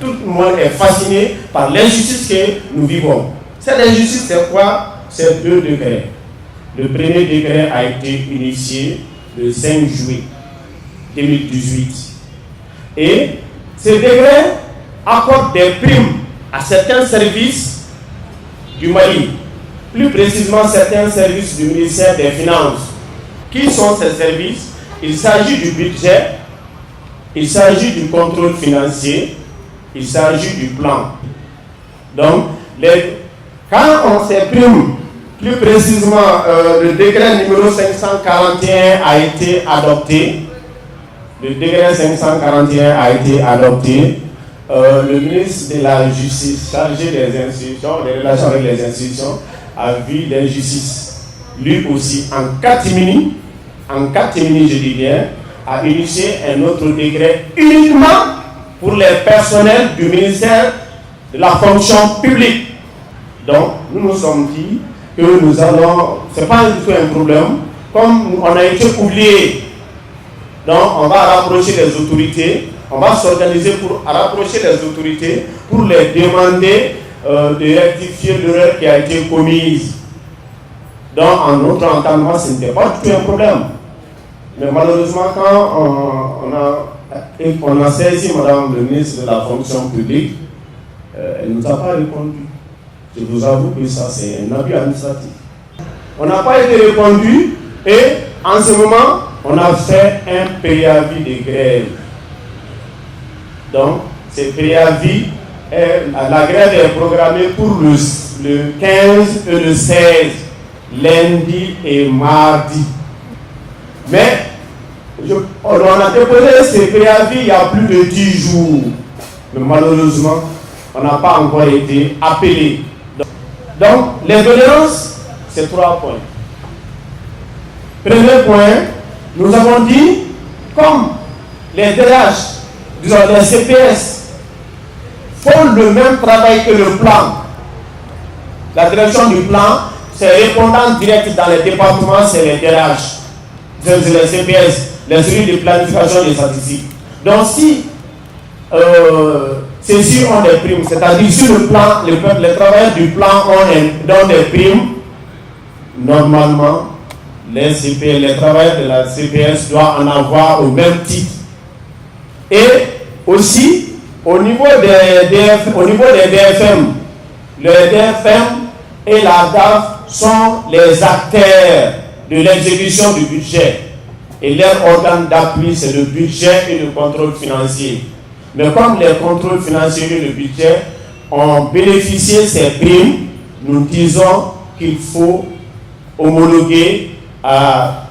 Tout le monde est fasciné par l'injustice que nous vivons. Cette injustice, c'est quoi? C'est 2 décrets. Le premier décret a été initié le 5 juillet 2018. Et ce décret accorde des primes à certains services du Mali, plus précisément certains services du ministère des Finances. Qui sont ces services? Il s'agit du budget, il s'agit du contrôle financier, il s'agit du plan. Donc, quand on s'exprime, plus précisément, le décret numéro 541 a été adopté. Le décret 541 a été adopté. Le ministre de la Justice, chargé des institutions, des relations avec les institutions, a vu l'injustice. Lui aussi, en catimini, je dis bien, a initié un autre décret uniquement pour les personnels du ministère de la fonction publique. Donc, nous nous sommes dit que nous allons, ce n'est pas du tout un problème, comme on a été oublié. Donc, on va rapprocher les autorités, on va s'organiser pour rapprocher les autorités pour les demander de rectifier l'erreur qui a été commise. Donc, en notre entendement, ce n'était pas du tout un problème. Mais malheureusement, quand on a saisi Madame le ministre de la fonction publique, elle ne nous a pas répondu. Je vous avoue que ça, c'est un abus administratif. On n'a pas été répondu et en ce moment, on a fait un préavis de grève. Donc, ce préavis, la grève est programmée pour le 15 et le 16, lundi et mardi. Mais, on a déposé ce préavis il y a plus de 10 jours. Mais malheureusement, on n'a pas encore été appelé. Donc, les doléances, c'est 3 points. Premier point, nous avons dit, comme les DRH, disons les CPS, font le même travail que le plan. La direction du plan, c'est répondant direct dans les départements, c'est les DRH. C'est les CPS, les unités de planification des statistiques. Donc, si ceux-ci ont des primes, c'est-à-dire sur le plan, les travailleurs du plan ont des primes, normalement, les travailleurs de la CPS doivent en avoir au même titre. Et aussi, au niveau des DFM, le DFM et la DAF sont les acteurs de l'exécution du budget. Et leur organe d'appui, c'est le budget et le contrôle financier. Mais comme les contrôles financiers et le budget ont bénéficié de ces primes, nous disons qu'il faut homologuer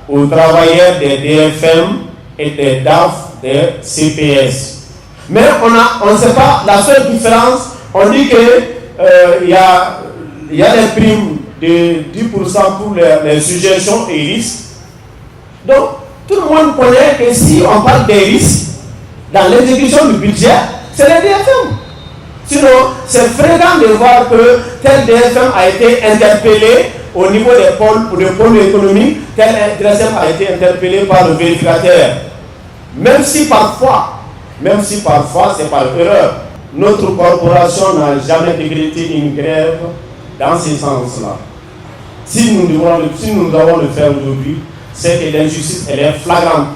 aux travailleurs des DFM et des DAF, des CPS. Mais on ne sait pas, la seule différence, on dit qu'il y a des primes de 10% pour les suggestions et risques. Donc, tout le monde connaît que si on parle des risques dans l'exécution du budget, c'est les DFM. Sinon, c'est fréquent de voir que tel DFM a été interpellé au niveau des pôles économiques, tel DFM a été interpellé par le vérificateur. Même si parfois c'est par erreur. Notre corporation n'a jamais décrété une grève dans ce sens-là. Si nous devons le faire aujourd'hui, c'est que l'injustice elle est flagrante.